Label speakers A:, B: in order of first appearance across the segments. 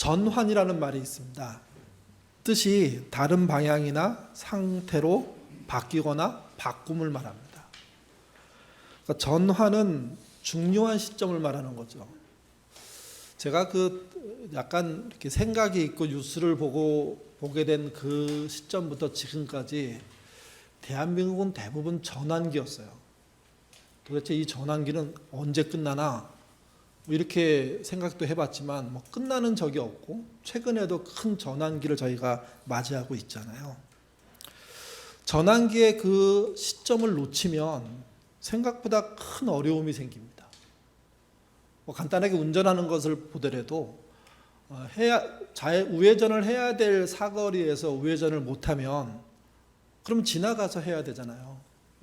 A: 전환이라는 말이 있습니다. 뜻이 다른 방향이나 상태로 바뀌거나 바꿈을 말합니다. 그러니까 전환은 중요한 시점을 말하는 거죠. 제가 약간 이렇게 생각이 있고 뉴스를 보게 된 그 시점부터 지금까지 대한민국은 대부분 전환기였어요. 도대체 이 전환기는 언제 끝나나 이렇게 생각도 해봤지만 끝나는 적이 없고 최근에도 큰 전환기를 저희가 맞이하고 있잖아요. 전환기의 그 시점을 놓치면 생각보다 큰 어려움이 생깁니다. 간단하게 운전하는 것을 보더라도 우회전을 해야 될 사거리에서 우회전을 못하면 그럼 지나가서 해야 되잖아요.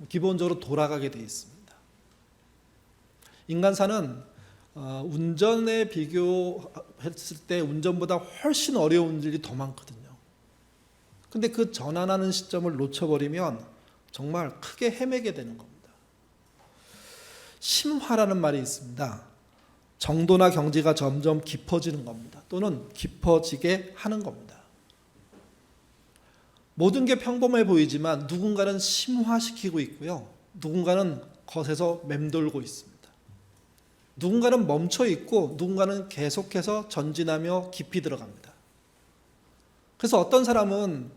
A: 기본적으로 돌아가게 돼 있습니다. 인간사는 운전에 비교했을 때 운전보다 훨씬 어려운 일이 더 많거든요. 근데 그 전환하는 시점을 놓쳐버리면 정말 크게 헤매게 되는 겁니다. 심화라는 말이 있습니다. 정도나 경지가 점점 깊어지는 겁니다. 또는 깊어지게 하는 겁니다. 모든 게 평범해 보이지만 누군가는 심화시키고 있고요. 누군가는 것에서 맴돌고 있습니다. 누군가는 멈춰 있고 누군가는 계속해서 전진하며 깊이 들어갑니다. 그래서 어떤 사람은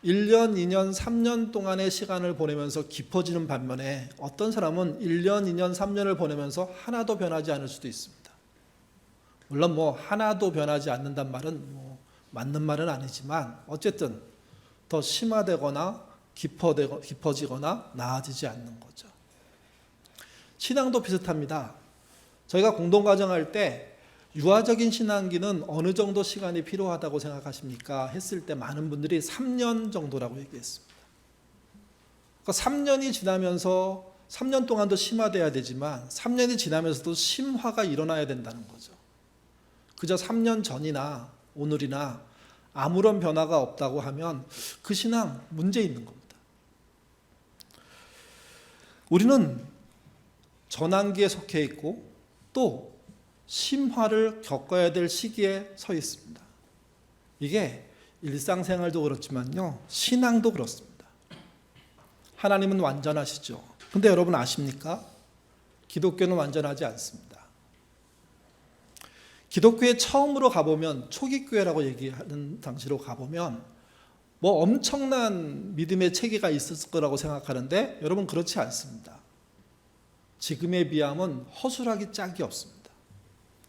A: 1년, 2년, 3년 동안의 시간을 보내면서 깊어지는 반면에 어떤 사람은 1년, 2년, 3년을 보내면서 하나도 변하지 않을 수도 있습니다. 물론 하나도 변하지 않는단 말은 맞는 말은 아니지만 어쨌든 더 심화되거나 깊어지거나 나아지지 않는 거죠. 신앙도 비슷합니다. 저희가 공동가정할 때 유아적인 신앙기는 어느 정도 시간이 필요하다고 생각하십니까? 했을 때 많은 분들이 3년 정도라고 얘기했습니다. 그러니까 3년이 지나면서 3년 동안도 심화돼야 되지만 3년이 지나면서도 심화가 일어나야 된다는 거죠. 그저 3년 전이나 오늘이나 아무런 변화가 없다고 하면 그 신앙 문제 있는 겁니다. 우리는 전환기에 속해 있고 또 심화를 겪어야 될 시기에 서 있습니다. 이게 일상생활도 그렇지만요, 신앙도 그렇습니다. 하나님은 완전하시죠. 근데 여러분 아십니까? 기독교는 완전하지 않습니다. 기독교에 처음으로 가보면, 초기 교회라고 얘기하는 당시로 가보면 엄청난 믿음의 체계가 있었을 거라고 생각하는데 여러분 그렇지 않습니다. 지금에 비하면 허술하기 짝이 없습니다.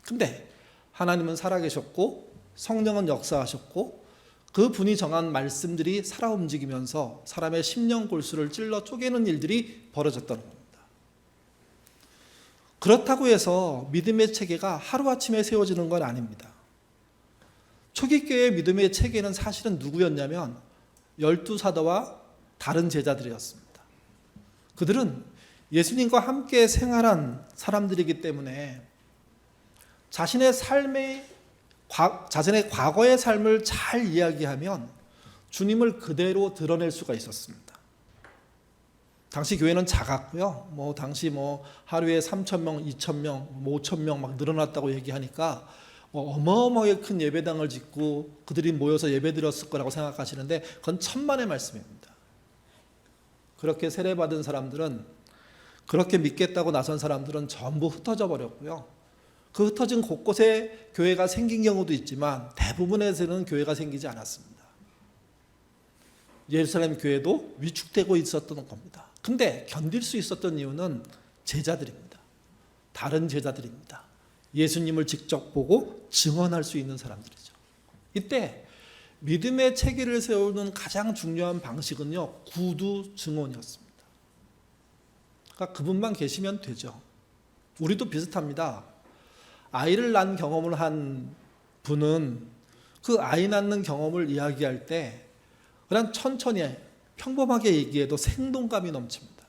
A: 근데 하나님은 살아계셨고 성령은 역사하셨고 그 분이 정한 말씀들이 살아 움직이면서 사람의 심령 골수를 찔러 쪼개는 일들이 벌어졌다는 겁니다. 그렇다고 해서 믿음의 체계가 하루아침에 세워지는 건 아닙니다. 초기 교회의 믿음의 체계는 사실은 누구였냐면 12사도와 다른 제자들이었습니다. 그들은 예수님과 함께 생활한 사람들이기 때문에 자신의 과거의 삶을 잘 이야기하면 주님을 그대로 드러낼 수가 있었습니다. 당시 교회는 작았고요. 당시 하루에 3,000명, 2,000명, 5,000명 막 늘어났다고 얘기하니까 어마어마하게 큰 예배당을 짓고 그들이 모여서 예배드렸을 거라고 생각하시는데 그건 천만의 말씀입니다. 그렇게 세례받은 사람들은, 그렇게 믿겠다고 나선 사람들은 전부 흩어져 버렸고요. 그 흩어진 곳곳에 교회가 생긴 경우도 있지만 대부분에서는 교회가 생기지 않았습니다. 예루살렘 교회도 위축되고 있었던 겁니다. 근데 견딜 수 있었던 이유는 제자들입니다. 다른 제자들입니다. 예수님을 직접 보고 증언할 수 있는 사람들이죠. 이때 믿음의 체계를 세우는 가장 중요한 방식은요, 구두 증언이었습니다. 그러니까 그분만 계시면 되죠. 우리도 비슷합니다. 아이를 낳은 경험을 한 분은 그 아이 낳는 경험을 이야기할 때 그냥 천천히 평범하게 얘기해도 생동감이 넘칩니다.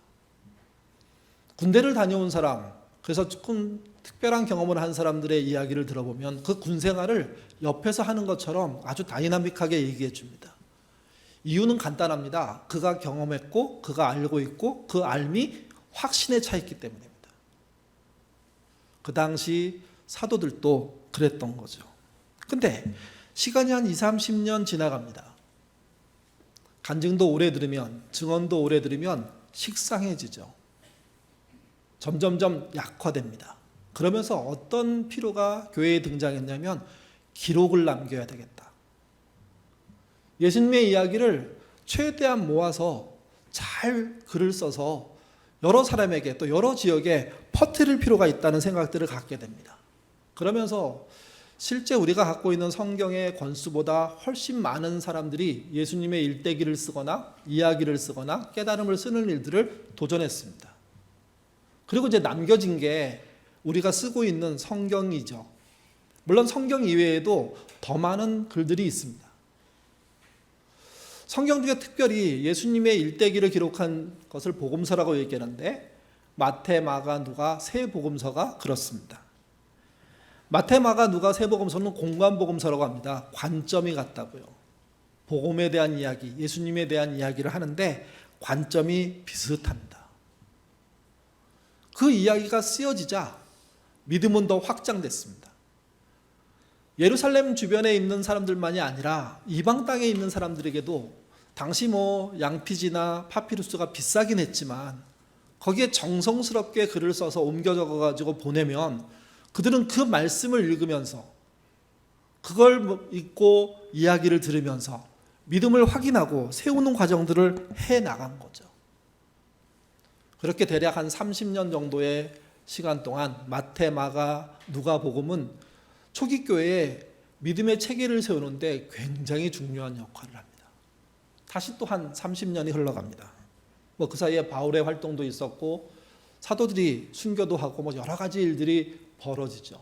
A: 군대를 다녀온 사람, 그래서 조금 특별한 경험을 한 사람들의 이야기를 들어보면 그 군 생활을 옆에서 하는 것처럼 아주 다이나믹하게 얘기해 줍니다. 이유는 간단합니다. 그가 경험했고 그가 알고 있고 그 알미 확신에 차 있기 때문입니다. 그 당시 사도들도 그랬던 거죠. 근데 시간이 한 20, 30년 지나갑니다. 간증도 오래 들으면, 증언도 오래 들으면 식상해지죠. 점점점 약화됩니다. 그러면서 어떤 필요가 교회에 등장했냐면 기록을 남겨야 되겠다. 예수님의 이야기를 최대한 모아서 잘 글을 써서 여러 사람에게 또 여러 지역에 퍼뜨릴 필요가 있다는 생각들을 갖게 됩니다. 그러면서 실제 우리가 갖고 있는 성경의 권수보다 훨씬 많은 사람들이 예수님의 일대기를 쓰거나 이야기를 쓰거나 깨달음을 쓰는 일들을 도전했습니다. 그리고 이제 남겨진 게 우리가 쓰고 있는 성경이죠. 물론 성경 이외에도 더 많은 글들이 있습니다. 성경 중에 특별히 예수님의 일대기를 기록한 것을 복음서라고 얘기하는데 마태, 마가, 누가 세 복음서가 그렇습니다. 마태, 마가, 누가 세 복음서는 공관 복음서라고 합니다. 관점이 같다고요. 복음에 대한 이야기, 예수님에 대한 이야기를 하는데 관점이 비슷합니다. 그 이야기가 쓰여지자 믿음은 더 확장됐습니다. 예루살렘 주변에 있는 사람들만이 아니라 이방 땅에 있는 사람들에게도 당시 양피지나 파피루스가 비싸긴 했지만 거기에 정성스럽게 글을 써서 옮겨 적어가지고 보내면 그들은 그 말씀을 읽으면서 그걸 읽고 이야기를 들으면서 믿음을 확인하고 세우는 과정들을 해나간 거죠. 그렇게 대략 한 30년 정도의 시간 동안 마태, 마가, 누가복음은 초기 교회에 믿음의 체계를 세우는데 굉장히 중요한 역할을 합니다. 다시 또 한 30년이 흘러갑니다. 그 사이에 바울의 활동도 있었고 사도들이 순교도 하고 여러 가지 일들이 벌어지죠.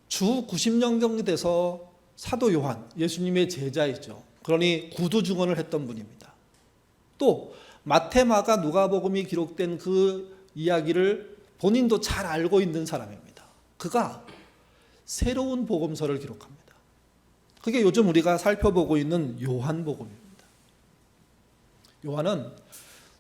A: 주 90년경이 돼서 사도 요한, 예수님의 제자이죠. 그러니 구두 증언을 했던 분입니다. 또 마태, 마가, 누가복음이 기록된 그 이야기를 본인도 잘 알고 있는 사람입니다. 그가 새로운 복음서를 기록합니다. 그게 요즘 우리가 살펴보고 있는 요한복음입니다. 요한은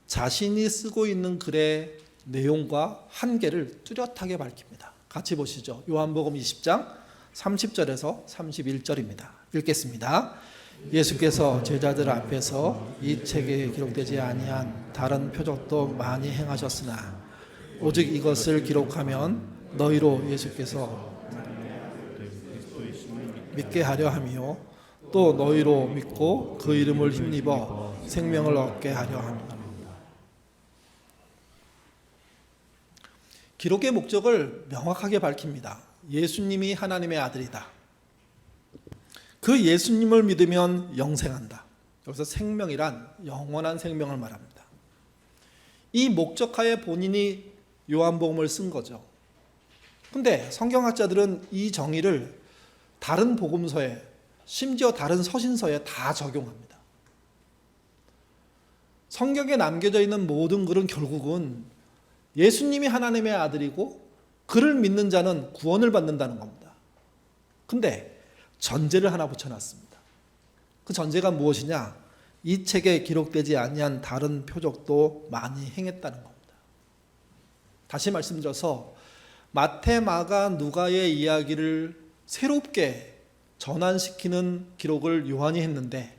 A: 자신이 쓰고 있는 글의 내용과 한계를 뚜렷하게 밝힙니다. 같이 보시죠. 요한복음 20장 30절에서 31절입니다. 읽겠습니다. 예수께서 제자들 앞에서 이 책에 기록되지 아니한 다른 표적도 많이 행하셨으나 오직 이것을 기록하면 너희로 예수께서 믿게 하려 함이요 또 너희로 믿고 그 이름을 힘입어 생명을 얻게 하려 함이라. 기록의 목적을 명확하게 밝힙니다. 예수님이 하나님의 아들이다. 그 예수님을 믿으면 영생한다. 여기서 생명이란 영원한 생명을 말합니다. 이 목적하에 본인이 요한복음을 쓴 거죠. 근데 성경학자들은 이 정의를 다른 복음서에, 심지어 다른 서신서에 다 적용합니다. 성경에 남겨져 있는 모든 글은 결국은 예수님이 하나님의 아들이고 그를 믿는 자는 구원을 받는다는 겁니다. 근데 전제를 하나 붙여놨습니다. 그 전제가 무엇이냐? 이 책에 기록되지 아니한 다른 표적도 많이 행했다는 겁니다. 다시 말씀드려서 마태, 마가, 누가의 이야기를 새롭게 전환시키는 기록을 요한이 했는데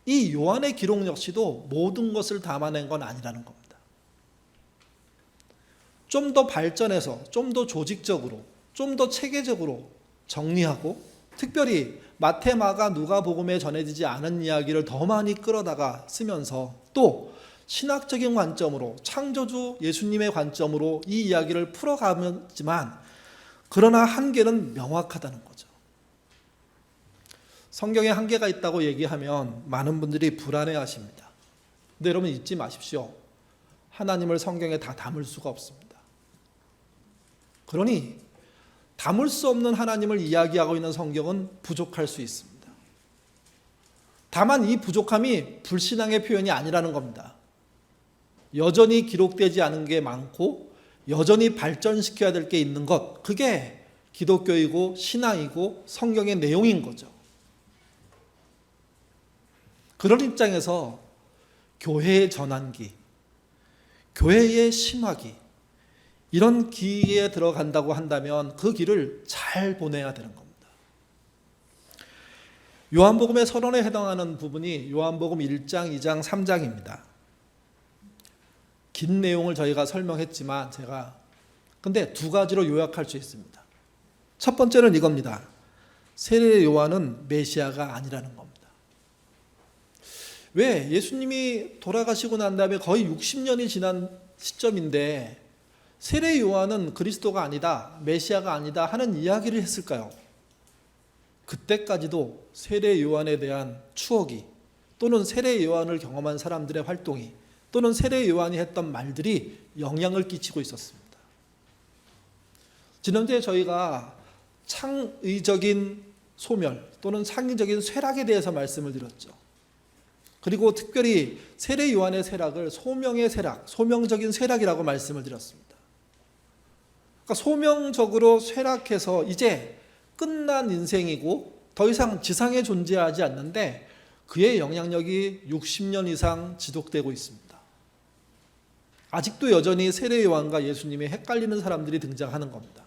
A: 이 요한의 기록 역시도 모든 것을 담아낸 건 아니라는 겁니다. 좀 더 발전해서 좀 더 조직적으로 좀 더 체계적으로 정리하고 특별히 마태, 마가, 누가복음에 전해지지 않은 이야기를 더 많이 끌어다가 쓰면서 또 신학적인 관점으로 창조주 예수님의 관점으로 이 이야기를 풀어가지만 그러나 한계는 명확하다는 거죠. 성경에 한계가 있다고 얘기하면 많은 분들이 불안해하십니다. 근데 여러분 잊지 마십시오. 하나님을 성경에 다 담을 수가 없습니다. 그러니 담을 수 없는 하나님을 이야기하고 있는 성경은 부족할 수 있습니다. 다만 이 부족함이 불신앙의 표현이 아니라는 겁니다. 여전히 기록되지 않은 게 많고 여전히 발전시켜야 될 게 있는 것, 그게 기독교이고 신앙이고 성경의 내용인 거죠. 그런 입장에서 교회의 전환기, 교회의 심화기, 이런 기에 들어간다고 한다면 그 길을 잘 보내야 되는 겁니다. 요한복음의 서론에 해당하는 부분이 요한복음 1장, 2장, 3장입니다. 긴 내용을 저희가 설명했지만 근데 두 가지로 요약할 수 있습니다. 첫 번째는 이겁니다. 세례 요한은 메시아가 아니라는 겁니다. 왜? 예수님이 돌아가시고 난 다음에 거의 60년이 지난 시점인데 세례 요한은 그리스도가 아니다, 메시아가 아니다 하는 이야기를 했을까요? 그때까지도 세례 요한에 대한 추억이 또는 세례 요한을 경험한 사람들의 활동이 또는 세례 요한이 했던 말들이 영향을 끼치고 있었습니다. 지난주에 저희가 창의적인 소멸 또는 창의적인 쇠락에 대해서 말씀을 드렸죠. 그리고 특별히 세례 요한의 쇠락을 소명의 쇠락, 소명적인 쇠락이라고 말씀을 드렸습니다. 그러니까 소명적으로 쇠락해서 이제 끝난 인생이고 더 이상 지상에 존재하지 않는데 그의 영향력이 60년 이상 지속되고 있습니다. 아직도 여전히 세례 요한과 예수님이 헷갈리는 사람들이 등장하는 겁니다.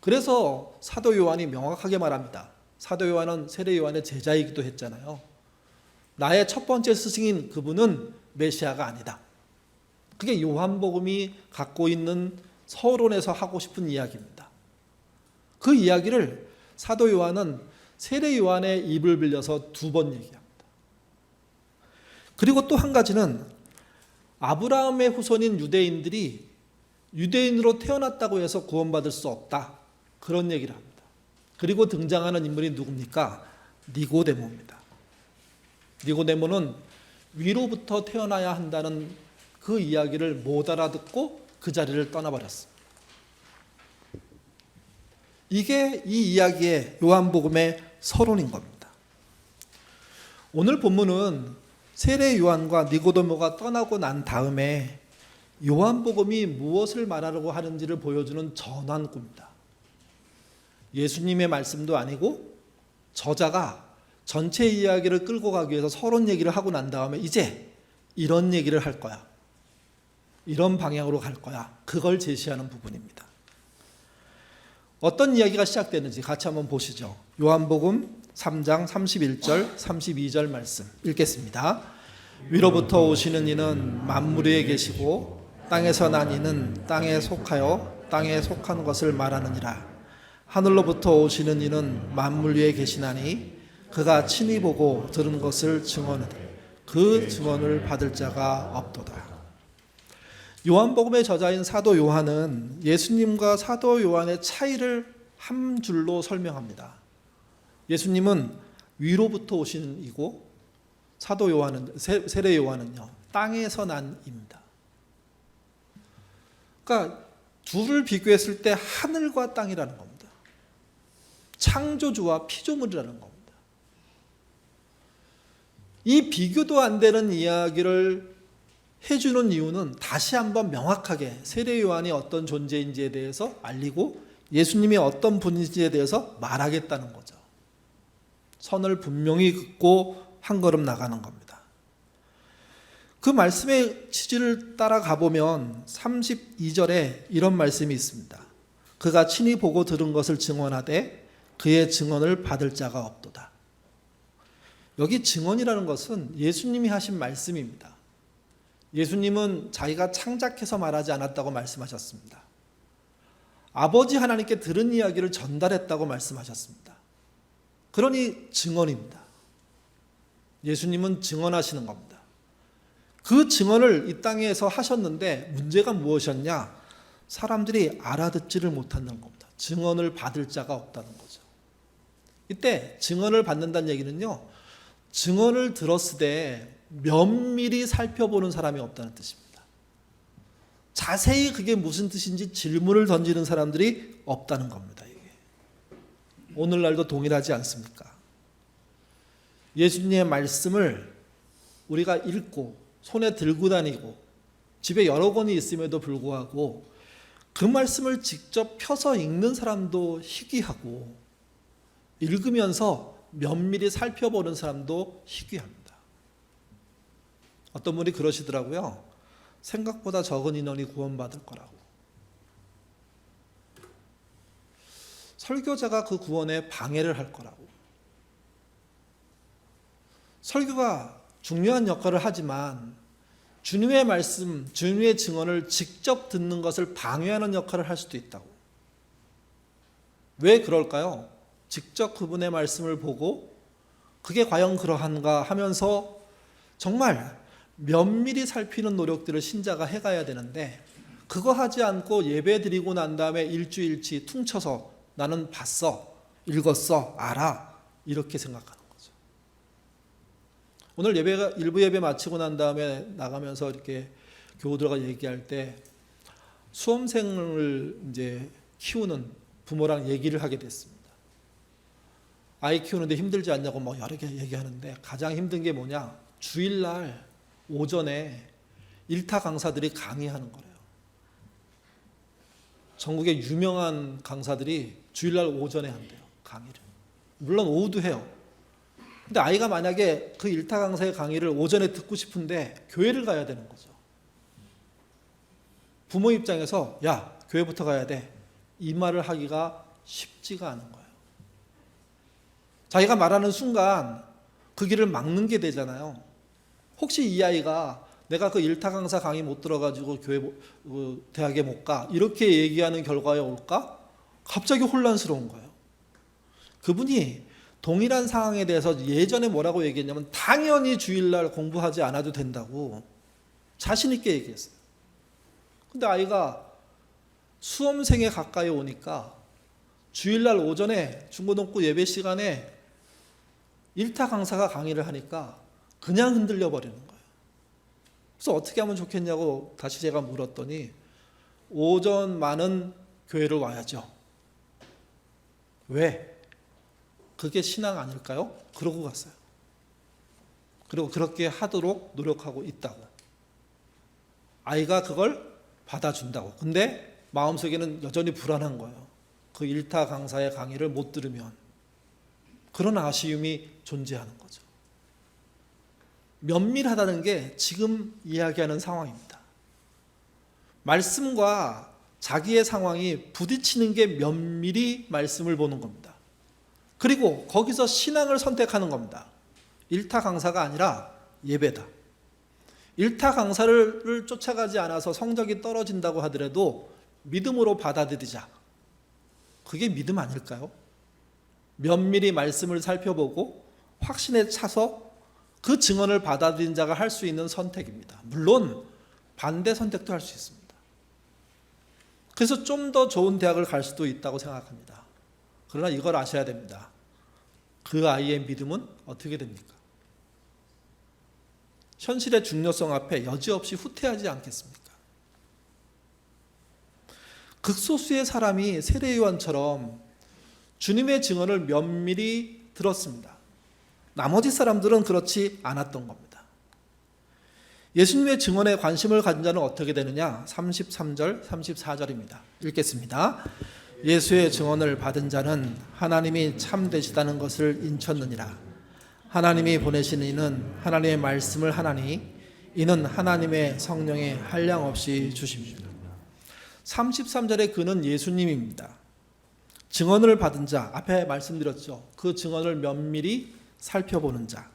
A: 그래서 사도 요한이 명확하게 말합니다. 사도 요한은 세례 요한의 제자이기도 했잖아요. 나의 첫 번째 스승인 그분은 메시아가 아니다. 그게 요한복음이 갖고 있는 서론에서 하고 싶은 이야기입니다. 그 이야기를 사도 요한은 세례 요한의 입을 빌려서 두 번 얘기합니다. 그리고 또 한 가지는 아브라함의 후손인 유대인들이 유대인으로 태어났다고 해서 구원받을 수 없다. 그런 얘기를 합니다. 그리고 등장하는 인물이 누굽니까? 니고데모입니다. 니고데모는 위로부터 태어나야 한다는 그 이야기를 못 알아듣고 그 자리를 떠나버렸습니다. 이게 이 이야기의 요한복음의 서론인 겁니다. 오늘 본문은 세례 요한과 니고데모가 떠나고 난 다음에 요한복음이 무엇을 말하려고 하는지를 보여주는 전환구입니다. 예수님의 말씀도 아니고 저자가 전체 이야기를 끌고 가기 위해서 서론 얘기를 하고 난 다음에 이제 이런 얘기를 할 거야. 이런 방향으로 갈 거야. 그걸 제시하는 부분입니다. 어떤 이야기가 시작되는지 같이 한번 보시죠. 요한복음 3장 31절 32절 말씀 읽겠습니다. 위로부터 오시는 이는 만물 위에 계시고 땅에서 난 이는 땅에 속하여 땅에 속한 것을 말하느니라. 하늘로부터 오시는 이는 만물 위에 계시나니 그가 친히 보고 들은 것을 증언하되 그 증언을 받을 자가 없도다. 요한복음의 저자인 사도 요한은 예수님과 사도 요한의 차이를 한 줄로 설명합니다. 예수님은 위로부터 오신 이고 사도 요한은 세례 요한은요 땅에서 난 입니다. 그러니까 둘을 비교했을 때 하늘과 땅이라는 겁니다. 창조주와 피조물이라는 겁니다. 이 비교도 안 되는 이야기를 해주는 이유는 다시 한번 명확하게 세례 요한이 어떤 존재인지에 대해서 알리고 예수님이 어떤 분인지에 대해서 말하겠다는 거죠. 선을 분명히 긋고 한 걸음 나가는 겁니다. 그 말씀의 취지를 따라가 보면 32절에 이런 말씀이 있습니다. 그가 친히 보고 들은 것을 증언하되 그의 증언을 받을 자가 없도다. 여기 증언이라는 것은 예수님이 하신 말씀입니다. 예수님은 자기가 창작해서 말하지 않았다고 말씀하셨습니다. 아버지 하나님께 들은 이야기를 전달했다고 말씀하셨습니다. 그러니 증언입니다. 예수님은 증언하시는 겁니다. 그 증언을 이 땅에서 하셨는데 문제가 무엇이었냐? 사람들이 알아듣지를 못한다는 겁니다. 증언을 받을 자가 없다는 거죠. 이때 증언을 받는다는 얘기는요, 증언을 들었을 때 면밀히 살펴보는 사람이 없다는 뜻입니다. 자세히 그게 무슨 뜻인지 질문을 던지는 사람들이 없다는 겁니다. 이게. 오늘날도 동일하지 않습니까? 예수님의 말씀을 우리가 읽고 손에 들고 다니고 집에 여러 권이 있음에도 불구하고 그 말씀을 직접 펴서 읽는 사람도 희귀하고 읽으면서 면밀히 살펴보는 사람도 희귀합니다. 어떤 분이 그러시더라고요. 생각보다 적은 인원이 구원받을 거라고. 설교자가 그 구원에 방해를 할 거라고. 설교가 중요한 역할을 하지만 주님의 말씀, 주님의 증언을 직접 듣는 것을 방해하는 역할을 할 수도 있다고. 왜 그럴까요? 직접 그분의 말씀을 보고 그게 과연 그러한가 하면서 정말 면밀히 살피는 노력들을 신자가 해가야 되는데, 그거 하지 않고 예배 드리고 난 다음에 일주일치 퉁쳐서 나는 봤어, 읽었어, 알아, 이렇게 생각하는 거죠. 오늘 일부 예배 마치고 난 다음에 나가면서 이렇게 교우들과 얘기할 때 수험생을 이제 키우는 부모랑 얘기를 하게 됐습니다. 아이 키우는데 힘들지 않냐고 뭐 여러 개 얘기하는데, 가장 힘든 게 뭐냐? 주일날 오전에 일타 강사들이 강의하는 거래요. 전국의 유명한 강사들이 주일날 오전에 한대요, 강의를. 물론 오후도 해요. 근데 아이가 만약에 그 일타 강사의 강의를 오전에 듣고 싶은데 교회를 가야 되는 거죠. 부모 입장에서 야, 교회부터 가야 돼, 이 말을 하기가 쉽지가 않은 거예요. 자기가 말하는 순간 그 길을 막는 게 되잖아요. 혹시 이 아이가 내가 그 일타 강사 강의 못 들어가지고 대학에 못 가, 이렇게 얘기하는 결과에 올까? 갑자기 혼란스러운 거예요. 그분이 동일한 상황에 대해서 예전에 뭐라고 얘기했냐면, 당연히 주일날 공부하지 않아도 된다고 자신 있게 얘기했어요. 근데 아이가 수험생에 가까이 오니까 주일날 오전에 중고등부 예배 시간에 일타 강사가 강의를 하니까 그냥 흔들려 버리는 거예요. 그래서 어떻게 하면 좋겠냐고 다시 제가 물었더니, 오전만은 교회를 와야죠. 왜? 그게 신앙 아닐까요? 그러고 갔어요. 그리고 그렇게 하도록 노력하고 있다고. 아이가 그걸 받아준다고. 근데 마음속에는 여전히 불안한 거예요. 그 일타 강사의 강의를 못 들으면. 그런 아쉬움이 존재하는 거죠. 면밀하다는 게 지금 이야기하는 상황입니다. 말씀과 자기의 상황이 부딪히는 게 면밀히 말씀을 보는 겁니다. 그리고 거기서 신앙을 선택하는 겁니다. 일타 강사가 아니라 예배다. 일타 강사를 쫓아가지 않아서 성적이 떨어진다고 하더라도 믿음으로 받아들이자. 그게 믿음 아닐까요? 면밀히 말씀을 살펴보고 확신에 차서 그 증언을 받아들인 자가 할 수 있는 선택입니다. 물론 반대 선택도 할 수 있습니다. 그래서 좀 더 좋은 대학을 갈 수도 있다고 생각합니다. 그러나 이걸 아셔야 됩니다. 그 아이의 믿음은 어떻게 됩니까? 현실의 중요성 앞에 여지없이 후퇴하지 않겠습니까? 극소수의 사람이 세례요한처럼 주님의 증언을 면밀히 들었습니다. 나머지 사람들은 그렇지 않았던 겁니다. 예수님의 증언에 관심을 가진 자는 어떻게 되느냐? 33절, 34절입니다. 읽겠습니다. 예수의 증언을 받은 자는 하나님이 참되시다는 것을 인쳤느니라. 하나님이 보내신 이는 하나님의 말씀을 하나니 이는 하나님의 성령의 한량없이 주십니다. 33절의 그는 예수님입니다. 증언을 받은 자, 앞에 말씀드렸죠. 그 증언을 면밀히 살펴보는 자.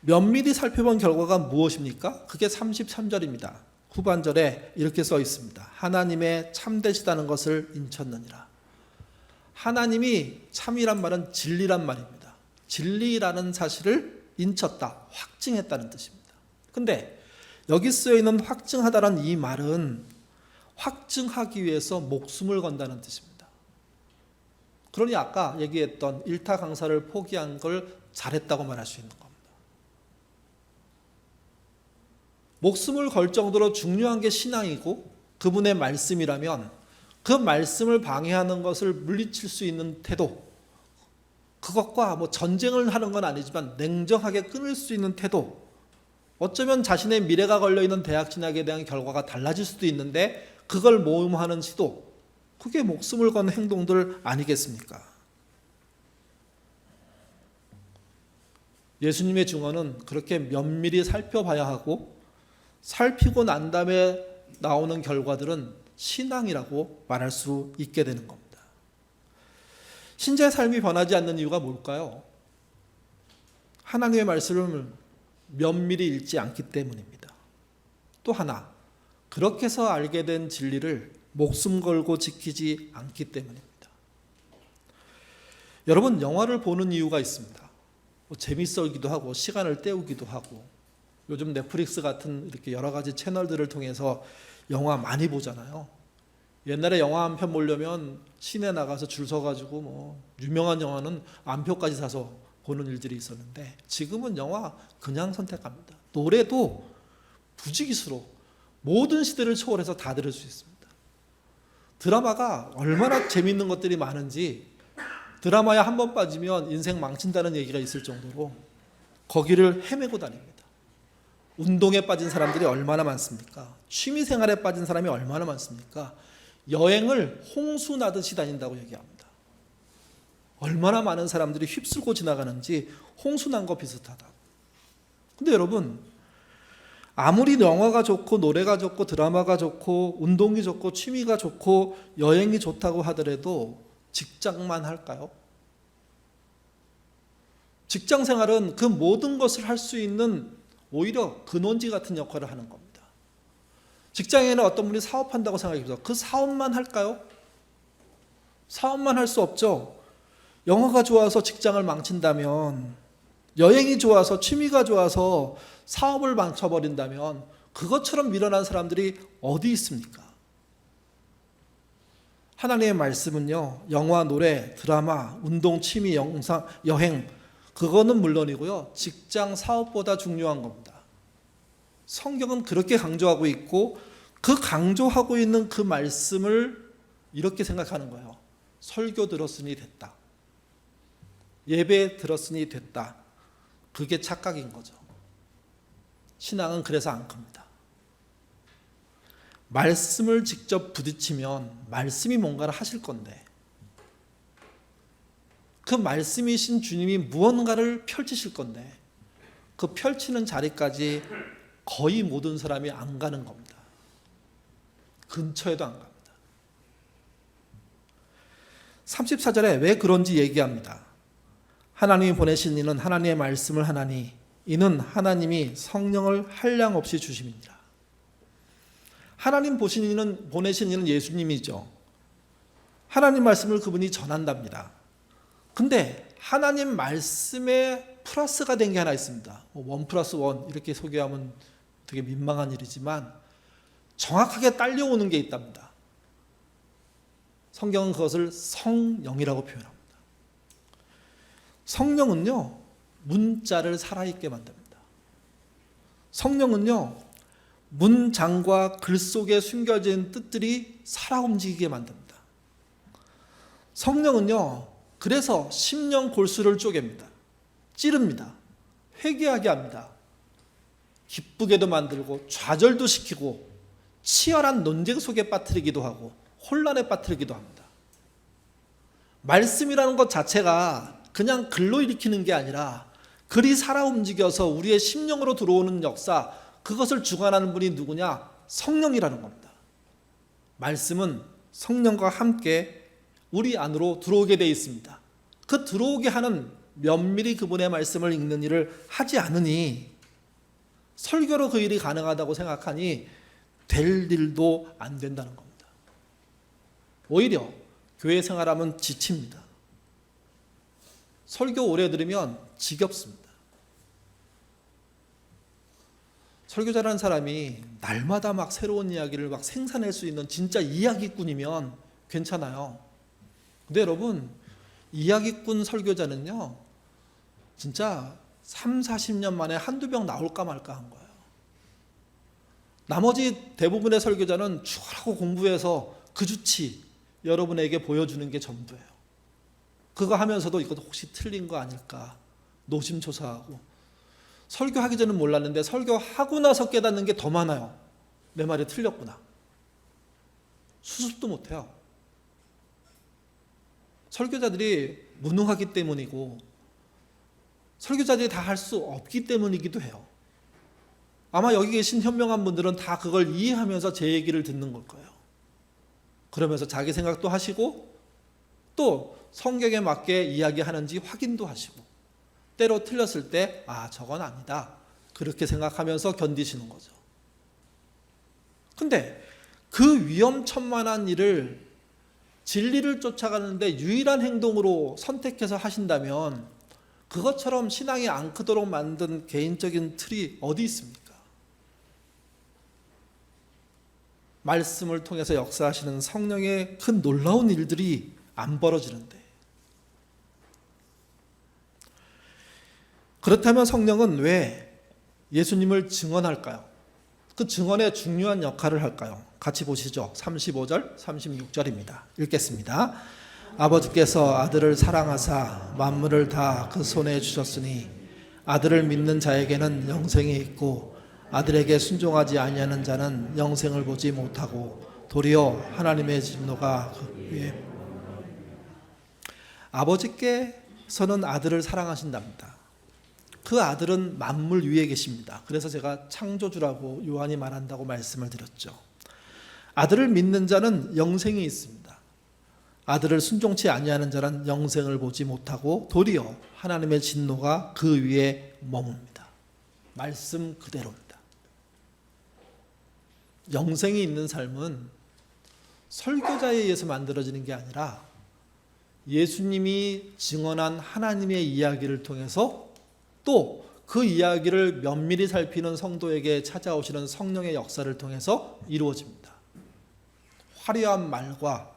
A: 면밀히 살펴본 결과가 무엇입니까? 그게 33절입니다. 후반절에 이렇게 써 있습니다. 하나님의 참되시다는 것을 인쳤느니라. 하나님이 참이란 말은 진리란 말입니다. 진리라는 사실을 인쳤다, 확증했다는 뜻입니다. 근데 여기 쓰여 있는 확증하다라는 이 말은 확증하기 위해서 목숨을 건다는 뜻입니다. 그러니 아까 얘기했던 일타 강사를 포기한 걸 잘했다고 말할 수 있는 겁니다. 목숨을 걸 정도로 중요한 게 신앙이고 그분의 말씀이라면 그 말씀을 방해하는 것을 물리칠 수 있는 태도, 그것과 뭐 전쟁을 하는 건 아니지만 냉정하게 끊을 수 있는 태도, 어쩌면 자신의 미래가 걸려있는 대학 진학에 대한 결과가 달라질 수도 있는데 그걸 모험하는 시도, 그게 목숨을 건 행동들 아니겠습니까? 예수님의 증언은 그렇게 면밀히 살펴봐야 하고 살피고 난 다음에 나오는 결과들은 신앙이라고 말할 수 있게 되는 겁니다. 신자의 삶이 변하지 않는 이유가 뭘까요? 하나님의 말씀을 면밀히 읽지 않기 때문입니다. 또 하나, 그렇게 해서 알게 된 진리를 목숨 걸고 지키지 않기 때문입니다. 여러분, 영화를 보는 이유가 있습니다. 재밌어기도 하고 시간을 때우기도 하고, 요즘 넷플릭스 같은 이렇게 여러 가지 채널들을 통해서 영화 많이 보잖아요. 옛날에 영화 한 편 보려면 시내 나가서 줄 서가지고 뭐 유명한 영화는 안표까지 사서 보는 일들이 있었는데, 지금은 영화 그냥 선택합니다. 노래도 부지기수로 모든 시대를 초월해서 다 들을 수 있습니다. 드라마가 얼마나 재밌는 것들이 많은지, 드라마에 한 번 빠지면 인생 망친다는 얘기가 있을 정도로 거기를 헤매고 다닙니다. 운동에 빠진 사람들이 얼마나 많습니까? 취미생활에 빠진 사람이 얼마나 많습니까? 여행을 홍수 나듯이 다닌다고 얘기합니다. 얼마나 많은 사람들이 휩쓸고 지나가는지 홍수 난 거 비슷하다고. 근데 여러분, 아무리 영화가 좋고 노래가 좋고 드라마가 좋고 운동이 좋고 취미가 좋고 여행이 좋다고 하더라도 직장만 할까요? 직장 생활은 그 모든 것을 할 수 있는 오히려 근원지 같은 역할을 하는 겁니다. 직장에는 어떤 분이 사업한다고 생각해보세요. 그 사업만 할까요? 사업만 할 수 없죠. 영화가 좋아서 직장을 망친다면, 여행이 좋아서 취미가 좋아서 사업을 망쳐버린다면 그것처럼 밀어난 사람들이 어디 있습니까? 하나님의 말씀은요, 영화, 노래, 드라마, 운동, 취미, 영상, 여행, 그거는 물론이고요, 직장, 사업보다 중요한 겁니다. 성경은 그렇게 강조하고 있고, 그 강조하고 있는 그 말씀을 이렇게 생각하는 거예요. 설교 들었으니 됐다. 예배 들었으니 됐다. 그게 착각인 거죠. 신앙은 그래서 안 큽니다. 말씀을 직접 부딪히면 말씀이 뭔가를 하실 건데, 그 말씀이신 주님이 무언가를 펼치실 건데, 그 펼치는 자리까지 거의 모든 사람이 안 가는 겁니다. 근처에도 안 갑니다. 34절에 왜 그런지 얘기합니다. 하나님이 보내신 이는 하나님의 말씀을 하나니 이는 하나님이 성령을 한량없이 주심이니라. 하나님 보내신 이는 예수님이죠. 하나님 말씀을 그분이 전한답니다. 근데 하나님 말씀에 플러스가 된 게 하나 있습니다. 1+1 이렇게 소개하면 되게 민망한 일이지만 정확하게 딸려오는 게 있답니다. 성경은 그것을 성령이라고 표현합니다. 성령은요, 문자를 살아있게 만듭니다. 성령은요, 문장과 글 속에 숨겨진 뜻들이 살아 움직이게 만듭니다. 성령은요, 그래서 심령 골수를 쪼갭니다. 찌릅니다. 회개하게 합니다. 기쁘게도 만들고 좌절도 시키고 치열한 논쟁 속에 빠뜨리기도 하고 혼란에 빠뜨리기도 합니다. 말씀이라는 것 자체가 그냥 글로 일으키는 게 아니라 글이 살아 움직여서 우리의 심령으로 들어오는 역사, 그것을 주관하는 분이 누구냐? 성령이라는 겁니다. 말씀은 성령과 함께 우리 안으로 들어오게 되어 있습니다. 그 들어오게 하는, 면밀히 그분의 말씀을 읽는 일을 하지 않으니, 설교로 그 일이 가능하다고 생각하니 될 일도 안 된다는 겁니다. 오히려 교회 생활하면 지칩니다. 설교 오래 들으면 지겹습니다. 설교자라는 사람이 날마다 막 새로운 이야기를 막 생산할 수 있는 진짜 이야기꾼이면 괜찮아요. 근데 여러분, 이야기꾼 설교자는요, 진짜 30-40년 만에 한두 병 나올까 말까 한 거예요. 나머지 대부분의 설교자는 추월하고 공부해서 그 주치 여러분에게 보여주는 게 전부예요. 그거 하면서도 이것도 혹시 틀린 거 아닐까 노심초사하고, 설교하기 전은 몰랐는데 설교하고 나서 깨닫는 게 더 많아요. 내 말이 틀렸구나. 수습도 못해요. 설교자들이 무능하기 때문이고 설교자들이 다 할 수 없기 때문이기도 해요. 아마 여기 계신 현명한 분들은 다 그걸 이해하면서 제 얘기를 듣는 걸 거예요. 그러면서 자기 생각도 하시고 또 성경에 맞게 이야기하는지 확인도 하시고, 때로 틀렸을 때 저건 아니다 그렇게 생각하면서 견디시는 거죠. 근데 그 위험천만한 일을 진리를 쫓아가는데 유일한 행동으로 선택해서 하신다면 그것처럼 신앙이 안 크도록 만든 개인적인 틀이 어디 있습니까? 말씀을 통해서 역사하시는 성령의 큰 놀라운 일들이 안 벌어지는데, 그렇다면 성령은 왜 예수님을 증언할까요? 그 증언에 중요한 역할을 할까요? 같이 보시죠. 35절, 36절입니다. 읽겠습니다. 아버지께서 아들을 사랑하사 만물을 다 그 손에 주셨으니 아들을 믿는 자에게는 영생이 있고 아들에게 순종하지 아니하는 자는 영생을 보지 못하고 도리어 하나님의 진노가 그 위에. 아버지께서는 아들을 사랑하신답니다. 그 아들은 만물 위에 계십니다. 그래서 제가 창조주라고 요한이 말한다고 말씀을 드렸죠. 아들을 믿는 자는 영생이 있습니다. 아들을 순종치 아니하는 자는 영생을 보지 못하고 도리어 하나님의 진노가 그 위에 머뭅니다. 말씀 그대로입니다. 영생이 있는 삶은 설교자에 의해서 만들어지는 게 아니라 예수님이 증언한 하나님의 이야기를 통해서 또 그 이야기를 면밀히 살피는 성도에게 찾아오시는 성령의 역사를 통해서 이루어집니다. 화려한 말과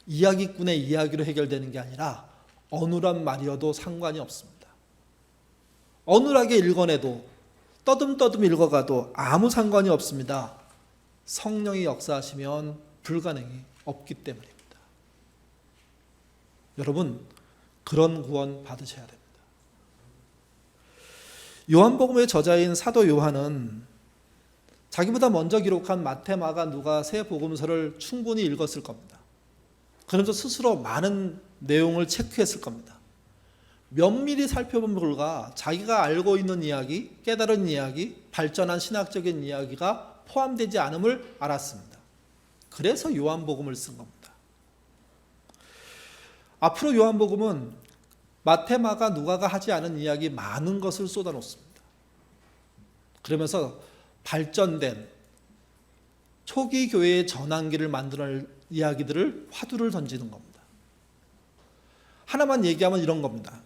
A: 이야기꾼의 이야기로 해결되는 게 아니라 어눌한 말이어도 상관이 없습니다. 어눌하게 읽어내도 떠듬떠듬 읽어가도 아무 상관이 없습니다. 성령이 역사하시면 불가능이 없기 때문입니다. 여러분, 그런 구원 받으셔야 됩니다. 요한복음의 저자인 사도 요한은 자기보다 먼저 기록한 마태, 마가, 누가 세 복음서를 충분히 읽었을 겁니다. 그러면서 스스로 많은 내용을 체크했을 겁니다. 면밀히 살펴본 결과 자기가 알고 있는 이야기, 깨달은 이야기, 발전한 신학적인 이야기가 포함되지 않음을 알았습니다. 그래서 요한복음을 쓴 겁니다. 앞으로 요한복음은 마태, 마가, 누가가 하지 않은 이야기 많은 것을 쏟아놓습니다. 그러면서 발전된 초기 교회의 전환기를 만드는 이야기들을 화두를 던지는 겁니다. 하나만 얘기하면 이런 겁니다.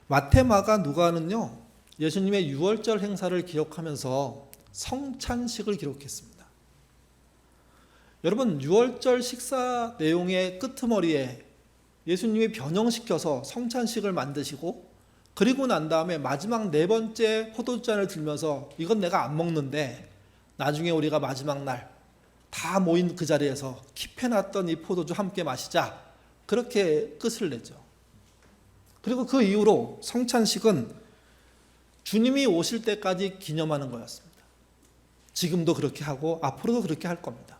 A: 마태, 마가, 누가는요, 예수님의 유월절 행사를 기록하면서 성찬식을 기록했습니다. 여러분, 유월절 식사 내용의 끄트머리에 예수님이 변형시켜서 성찬식을 만드시고 그리고 난 다음에 마지막 네 번째 포도주잔을 들면서 이건 내가 안 먹는데 나중에 우리가 마지막 날 다 모인 그 자리에서 킵해놨던 이 포도주 함께 마시자, 그렇게 끝을 내죠. 그리고 그 이후로 성찬식은 주님이 오실 때까지 기념하는 거였습니다. 지금도 그렇게 하고 앞으로도 그렇게 할 겁니다.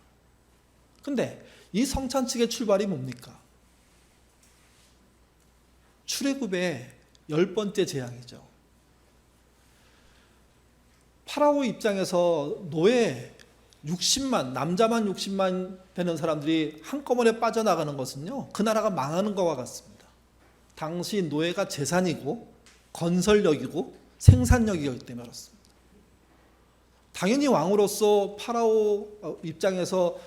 A: 근데 이 성찬식의 출발이 뭡니까? 출애굽의 10번째 재앙이죠. 파라오 입장에서 노예 60만, 남자만 60만 되는 사람들이 한꺼번에 빠져나가는 것은요, 그 나라가 망하는 것과 같습니다. 당시 노예가 재산이고 건설력이고 생산력이기 때문에 그렇습니다. 당연히 왕으로서 파라오 입장에서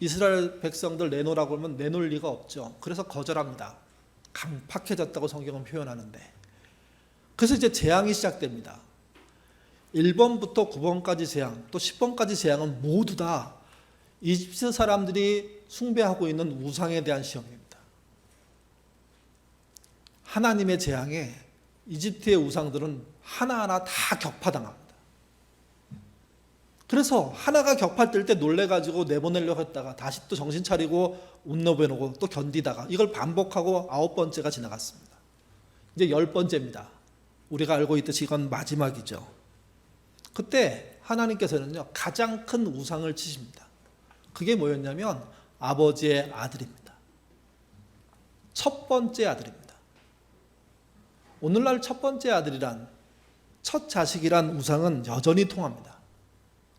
A: 이스라엘 백성들 내놓으라고 하면 내놓을 리가 없죠. 그래서 거절합니다. 강팍해졌다고 성경은 표현하는데, 그래서 이제 재앙이 시작됩니다. 1번부터 9번까지 재앙, 또 10번까지 재앙은 모두 다 이집트 사람들이 숭배하고 있는 우상에 대한 시험입니다. 하나님의 재앙에 이집트의 우상들은 하나하나 다 격파당합니다. 그래서 하나가 격파될 때 놀래가지고 내보내려고 했다가 다시 또 정신 차리고 웃노보노고 또 견디다가 이걸 반복하고 9번째가 지나갔습니다. 이제 10번째입니다. 우리가 알고 있듯이 이건 마지막이죠. 그때 하나님께서는요, 가장 큰 우상을 치십니다. 그게 뭐였냐면 아버지의 아들입니다. 첫 번째 아들입니다. 오늘날 첫 번째 아들이란, 첫 자식이란 우상은 여전히 통합니다.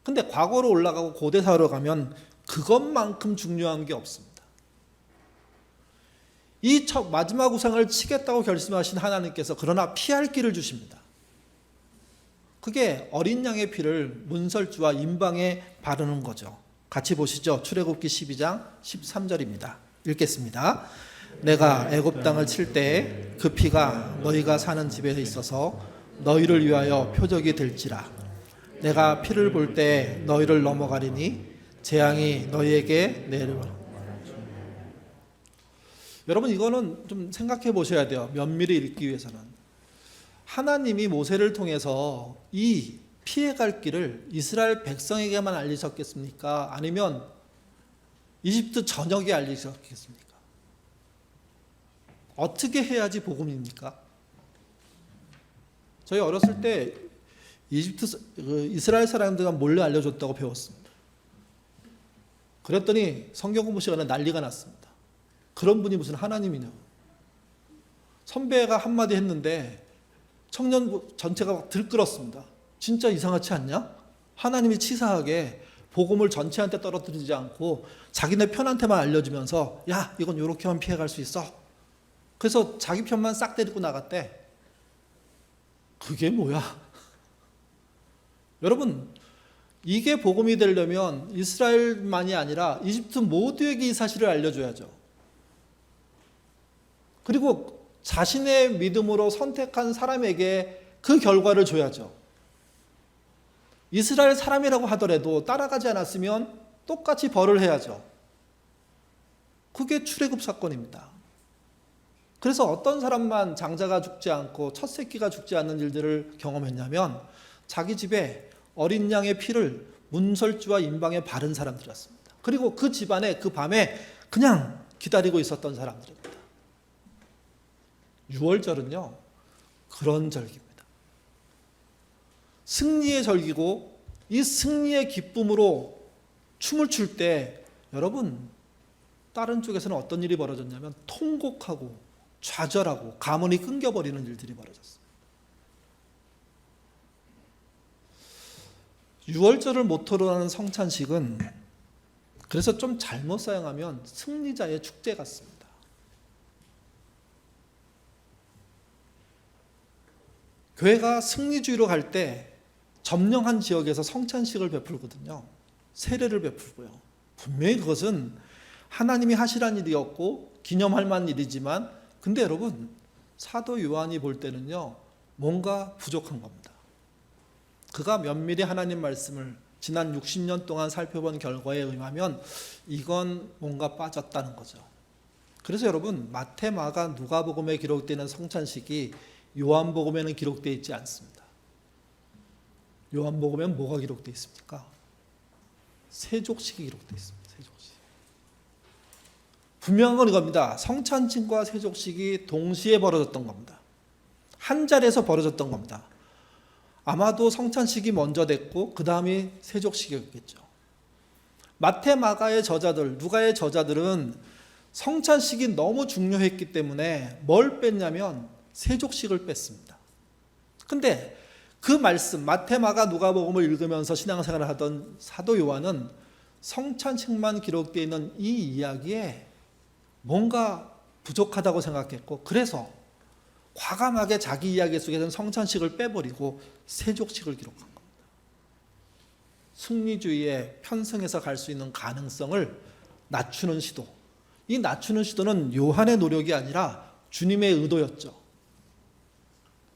A: 근데 과거로 올라가고 고대사로 가면 그것만큼 중요한 게 없습니다. 이 마지막 우상을 치겠다고 결심하신 하나님께서 그러나 피할 길을 주십니다. 그게 어린 양의 피를 문설주와 임방에 바르는 거죠. 같이 보시죠. 출애굽기 12장 13절입니다. 읽겠습니다. 내가 애굽 땅을 칠 때 그 피가 너희가 사는 집에 있어서 너희를 위하여 표적이 될지라. 내가 피를 볼 때 너희를 넘어가리니 재앙이 너희에게 내려오리라. 여러분, 이거는 좀 생각해 보셔야 돼요. 면밀히 읽기 위해서는. 하나님이 모세를 통해서 이 피해갈 길을 이스라엘 백성에게만 알리셨겠습니까? 아니면 이집트 전역에 알리셨겠습니까? 어떻게 해야지 복음입니까? 저희 어렸을 때 이스라엘 사람들과 몰래 알려줬다고 배웠습니다. 그랬더니 성경 공부 시간에 난리가 났습니다. 그런 분이 무슨 하나님이냐고. 선배가 한마디 했는데 청년 전체가 막 들끓었습니다. 진짜 이상하지 않냐? 하나님이 치사하게 복음을 전체한테 떨어뜨리지 않고 자기네 편한테만 알려주면서 야, 이건 이렇게만 피해갈 수 있어. 그래서 자기 편만 싹 데리고 나갔대. 그게 뭐야? 여러분, 이게 복음이 되려면 이스라엘만이 아니라 이집트 모두에게 이 사실을 알려줘야죠. 그리고 자신의 믿음으로 선택한 사람에게 그 결과를 줘야죠. 이스라엘 사람이라고 하더라도 따라가지 않았으면 똑같이 벌을 해야죠. 그게 출애굽 사건입니다. 그래서 어떤 사람만 장자가 죽지 않고 첫 새끼가 죽지 않는 일들을 경험했냐면 자기 집에 어린 양의 피를 문설주와 임방에 바른 사람들이었습니다. 그리고 그 집안에 그 밤에 그냥 기다리고 있었던 사람들입니다. 유월절은요, 그런 절기입니다. 승리의 절기고 이 승리의 기쁨으로 춤을 출 때 여러분, 다른 쪽에서는 어떤 일이 벌어졌냐면 통곡하고 좌절하고 가문이 끊겨버리는 일들이 벌어졌어요. 유월절을 모토로 하는 성찬식은 그래서 좀 잘못 사용하면 승리자의 축제 같습니다. 교회가 승리주의로 갈 때 점령한 지역에서 성찬식을 베풀거든요. 세례를 베풀고요. 분명히 그것은 하나님이 하시란 일이었고 기념할 만한 일이지만 근데 여러분, 사도 요한이 볼 때는요, 뭔가 부족한 겁니다. 그가 면밀히 하나님 말씀을 지난 60년 동안 살펴본 결과에 의하면 이건 뭔가 빠졌다는 거죠. 그래서 여러분, 마태, 마가, 누가복음에 기록되는 성찬식이 요한복음에는 기록되어 있지 않습니다. 요한복음에는 뭐가 기록되어 있습니까? 세족식이 기록되어 있습니다. 세족식. 분명한 건 이겁니다. 성찬식과 세족식이 동시에 벌어졌던 겁니다. 한 자리에서 벌어졌던 겁니다. 아마도 성찬식이 먼저 됐고 그 다음이 세족식이었겠죠. 마태, 마가의 저자들, 누가의 저자들은 성찬식이 너무 중요했기 때문에 뭘 뺐냐면 세족식을 뺐습니다. 근데 그 말씀, 마태, 마가, 누가복음을 읽으면서 신앙생활을 하던 사도 요한은 성찬식만 기록되어 있는 이 이야기에 뭔가 부족하다고 생각했고 그래서 과감하게 자기 이야기 속에서는 성찬식을 빼버리고 세족식을 기록한 겁니다. 승리주의에 편승해서 갈 수 있는 가능성을 낮추는 시도. 이 낮추는 시도는 요한의 노력이 아니라 주님의 의도였죠.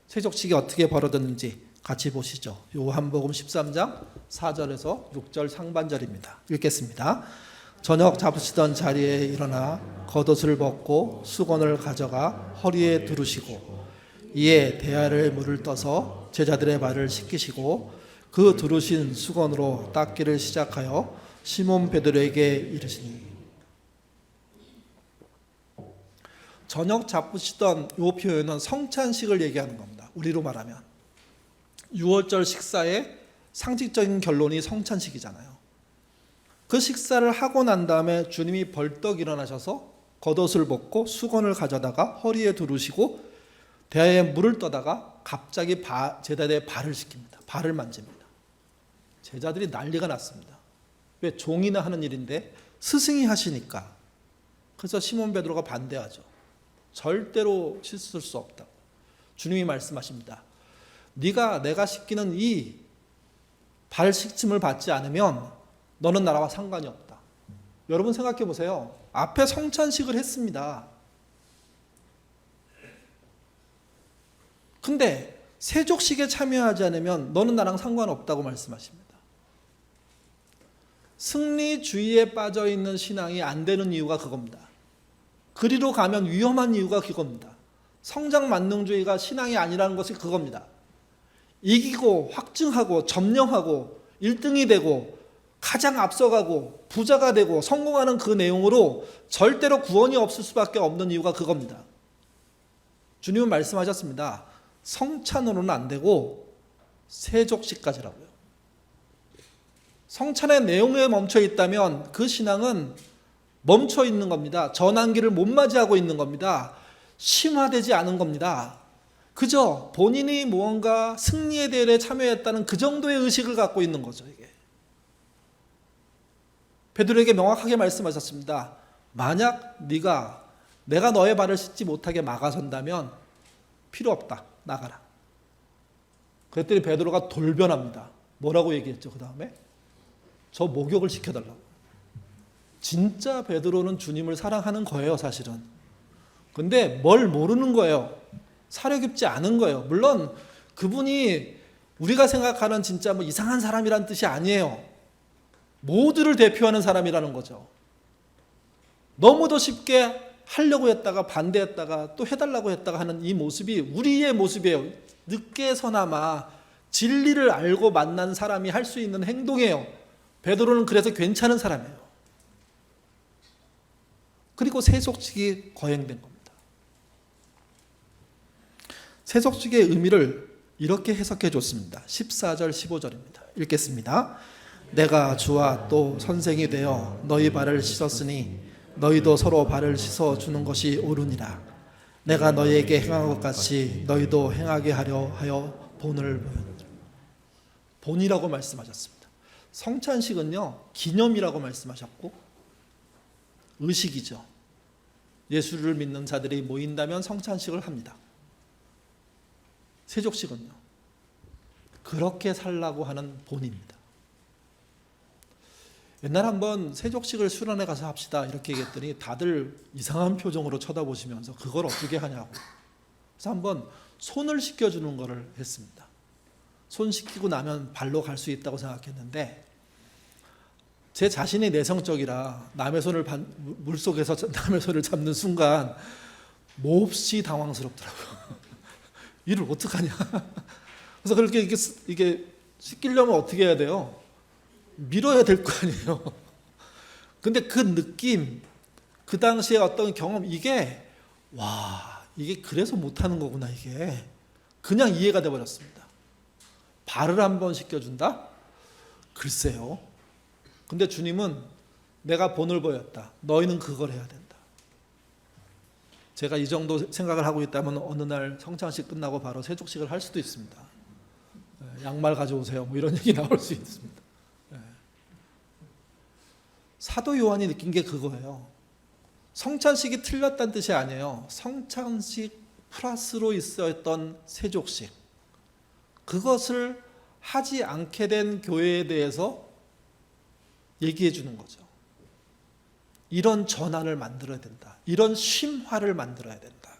A: 세족식이 어떻게 벌어졌는지 같이 보시죠. 요한복음 13장 4절에서 6절 상반절입니다. 읽겠습니다. 저녁 잡으시던 자리에 일어나 겉옷을 벗고 수건을 가져가 허리에 두르시고 이에 대야를 물을 떠서 제자들의 발을 씻기시고 그 두르신 수건으로 닦기를 시작하여 시몬 베드로에게 이르시니. 저녁 잡으시던 이 표현은 성찬식을 얘기하는 겁니다. 우리로 말하면 유월절 식사의 상징적인 결론이 성찬식이잖아요. 그 식사를 하고 난 다음에 주님이 벌떡 일어나셔서 겉옷을 벗고 수건을 가져다가 허리에 두르시고 대야에 물을 떠다가 갑자기 제자들의 발을 씻깁니다. 발을 만집니다. 제자들이 난리가 났습니다. 왜? 종이나 하는 일인데 스승이 하시니까. 그래서 시몬 베드로가 반대하죠. 절대로 씻을 수 없다. 주님이 말씀하십니다. 네가 내가 씻기는 이 발 씻김을 받지 않으면 너는 나라와 상관이 없다. 여러분 생각해 보세요. 앞에 성찬식을 했습니다. 근데 세족식에 참여하지 않으면 너는 나랑 상관없다고 말씀하십니다. 승리주의에 빠져 있는 신앙이 안 되는 이유가 그겁니다. 그리로 가면 위험한 이유가 그겁니다. 성장 만능주의가 신앙이 아니라는 것이 그겁니다. 이기고 확증하고 점령하고 1등이 되고 가장 앞서가고 부자가 되고 성공하는 그 내용으로 절대로 구원이 없을 수밖에 없는 이유가 그겁니다. 주님은 말씀하셨습니다. 성찬으로는 안 되고 세족식까지라고요. 성찬의 내용에 멈춰 있다면 그 신앙은 멈춰 있는 겁니다. 전환기를 못 맞이하고 있는 겁니다. 심화되지 않은 겁니다. 그저 본인이 무언가 승리의 대회에 참여했다는 그 정도의 의식을 갖고 있는 거죠. 이게 베드로에게 명확하게 말씀하셨습니다. 만약 내가 너의 발을 씻지 못하게 막아선다면 필요 없다. 나가라. 그랬더니 베드로가 돌변합니다. 뭐라고 얘기했죠? 그 다음에 저 목욕을 시켜달라고. 진짜 베드로는 주님을 사랑하는 거예요, 사실은. 근데 뭘 모르는 거예요. 사려 깊지 않은 거예요. 물론 그분이 우리가 생각하는 진짜 뭐 이상한 사람이란 뜻이 아니에요. 모두를 대표하는 사람이라는 거죠. 너무도 쉽게 하려고 했다가 반대했다가 또 해달라고 했다가 하는 이 모습이 우리의 모습이에요. 늦게서나마 진리를 알고 만난 사람이 할 수 있는 행동이에요. 베드로는 그래서 괜찮은 사람이에요. 그리고 세속식이 거행된 겁니다. 세속식의 의미를 이렇게 해석해 줬습니다. 14절 15절입니다. 읽겠습니다. 내가 주와 또 선생이 되어 너희 발을 씻었으니 너희도 서로 발을 씻어 주는 것이 옳으니라. 내가 너희에게 행한 것 같이 너희도 행하게 하려 하여 본을 보였느니라. 본이라고 말씀하셨습니다. 성찬식은요, 기념이라고 말씀하셨고 의식이죠. 예수를 믿는 자들이 모인다면 성찬식을 합니다. 세족식은요, 그렇게 살라고 하는 본입니다. 옛날 한번 세족식을 수련회 가서 합시다 이렇게 얘기했더니 다들 이상한 표정으로 쳐다보시면서 그걸 어떻게 하냐고. 그래서 한번 손을 씻겨주는 거를 했습니다. 손 씻기고 나면 발로 갈 수 있다고 생각했는데 제 자신이 내성적이라 남의 손을 물속에서 남의 손을 잡는 순간 몹시 당황스럽더라고요. 이를 어떡하냐. 그래서 그렇게 이게 씻기려면 어떻게 해야 돼요? 밀어야 될 거 아니에요. 근데 그 느낌, 그 당시에 어떤 경험, 이게 그래서 못하는 거구나. 이게 그냥 이해가 돼버렸습니다. 발을 한번 씻겨준다? 글쎄요. 근데 주님은 내가 본을 보였다. 너희는 그걸 해야 된다. 제가 이 정도 생각을 하고 있다면 어느 날 성찬식 끝나고 바로 세족식을 할 수도 있습니다. 양말 가져오세요. 뭐 이런 얘기 나올 수 있습니다. 사도 요한이 느낀 게 그거예요. 성찬식이 틀렸다는 뜻이 아니에요. 성찬식 플러스로 있었던 세족식, 그것을 하지 않게 된 교회에 대해서 얘기해 주는 거죠. 이런 전환을 만들어야 된다. 이런 심화를 만들어야 된다.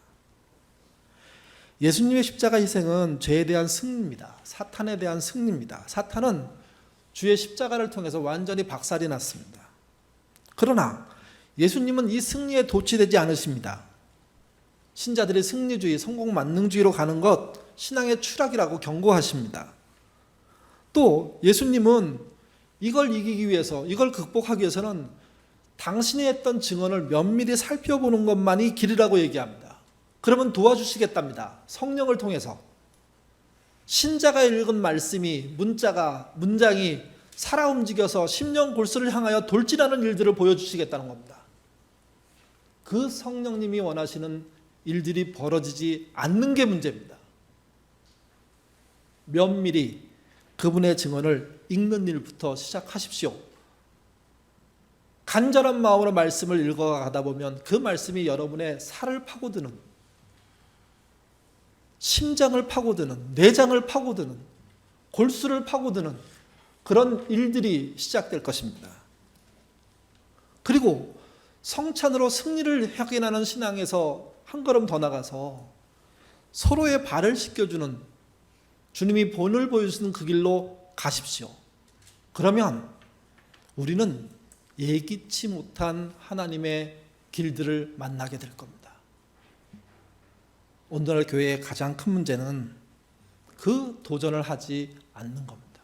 A: 예수님의 십자가 희생은 죄에 대한 승리입니다. 사탄에 대한 승리입니다. 사탄은 주의 십자가를 통해서 완전히 박살이 났습니다. 그러나 예수님은 이 승리에 도취되지 않으십니다. 신자들이 승리주의, 성공 만능주의로 가는 것 신앙의 추락이라고 경고하십니다. 또 예수님은 이걸 이기기 위해서, 이걸 극복하기 위해서는 당신이 했던 증언을 면밀히 살펴보는 것만이 길이라고 얘기합니다. 그러면 도와주시겠답니다. 성령을 통해서. 신자가 읽은 말씀이, 문장이 살아 움직여서 심령 골수를 향하여 돌진하는 일들을 보여주시겠다는 겁니다. 그 성령님이 원하시는 일들이 벌어지지 않는 게 문제입니다. 면밀히 그분의 증언을 읽는 일부터 시작하십시오. 간절한 마음으로 말씀을 읽어가다 보면 그 말씀이 여러분의 살을 파고드는, 심장을 파고드는, 내장을 파고드는, 골수를 파고드는 그런 일들이 시작될 것입니다. 그리고 성찬으로 승리를 확인하는 신앙에서 한 걸음 더 나가서 서로의 발을 씻겨주는, 주님이 본을 보여주시는 그 길로 가십시오. 그러면 우리는 예기치 못한 하나님의 길들을 만나게 될 겁니다. 오늘날 교회의 가장 큰 문제는 그 도전을 하지 않는 겁니다.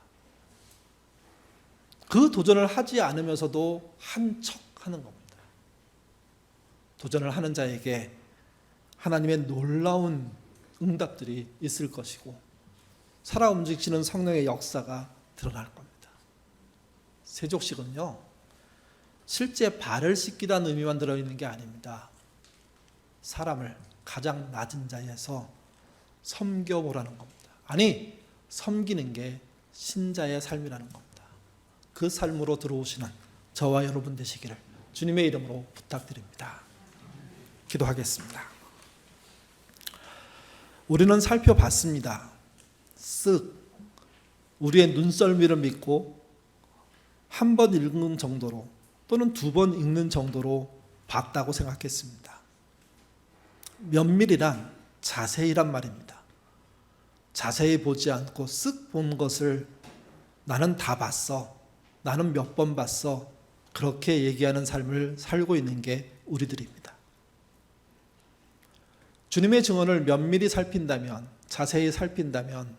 A: 그 도전을 하지 않으면서도 한 척 하는 겁니다. 도전을 하는 자에게 하나님의 놀라운 응답들이 있을 것이고 살아 움직이시는 성령의 역사가 드러날 겁니다. 세족식은요, 실제 발을 씻기다는 의미만 들어있는 게 아닙니다. 사람을 가장 낮은 자리에서 섬겨보라는 겁니다. 아니, 섬기는 게 신자의 삶이라는 겁니다. 그 삶으로 들어오시는 저와 여러분 되시기를 주님의 이름으로 부탁드립니다. 기도하겠습니다. 우리는 살펴봤습니다. 쓱 우리의 눈썰미를 믿고 한 번 읽는 정도로 또는 두 번 읽는 정도로 봤다고 생각했습니다. 면밀이란 자세히란 말입니다. 자세히 보지 않고 쓱 본 것을 나는 다 봤어, 나는 몇 번 봤어, 그렇게 얘기하는 삶을 살고 있는 게 우리들입니다. 주님의 증언을 면밀히 살핀다면, 자세히 살핀다면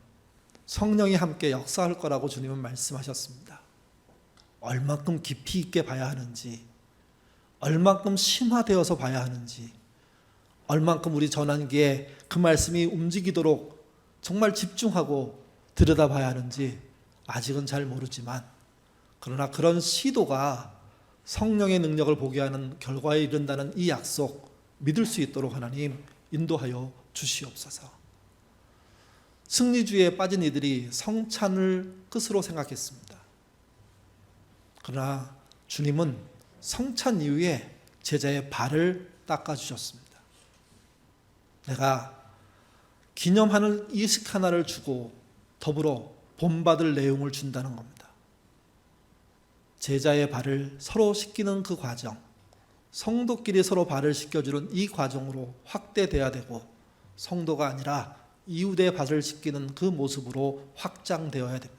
A: 성령이 함께 역사할 거라고 주님은 말씀하셨습니다. 얼만큼 깊이 있게 봐야 하는지, 얼만큼 심화되어서 봐야 하는지, 얼만큼 우리 전환기에 그 말씀이 움직이도록 정말 집중하고 들여다봐야 하는지 아직은 잘 모르지만, 그러나 그런 시도가 성령의 능력을 보게 하는 결과에 이른다는 이 약속 믿을 수 있도록 하나님 인도하여 주시옵소서. 승리주의에 빠진 이들이 성찬을 끝으로 생각했습니다. 그러나 주님은 성찬 이후에 제자의 발을 닦아주셨습니다. 내가 기념하는 이식 하나를 주고 더불어 본받을 내용을 준다는 겁니다. 제자의 발을 서로 씻기는 그 과정, 성도끼리 서로 발을 씻겨주는 이 과정으로 확대돼야 되고, 성도가 아니라 이웃의 발을 씻기는 그 모습으로 확장되어야 됩니다.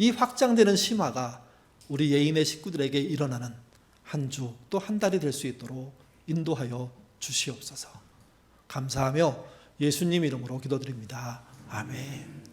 A: 이 확장되는 심화가 우리 예인의 식구들에게 일어나는 한 주 또 한 달이 될 수 있도록 인도하여 주시옵소서. 감사하며 예수님 이름으로 기도드립니다. 아멘.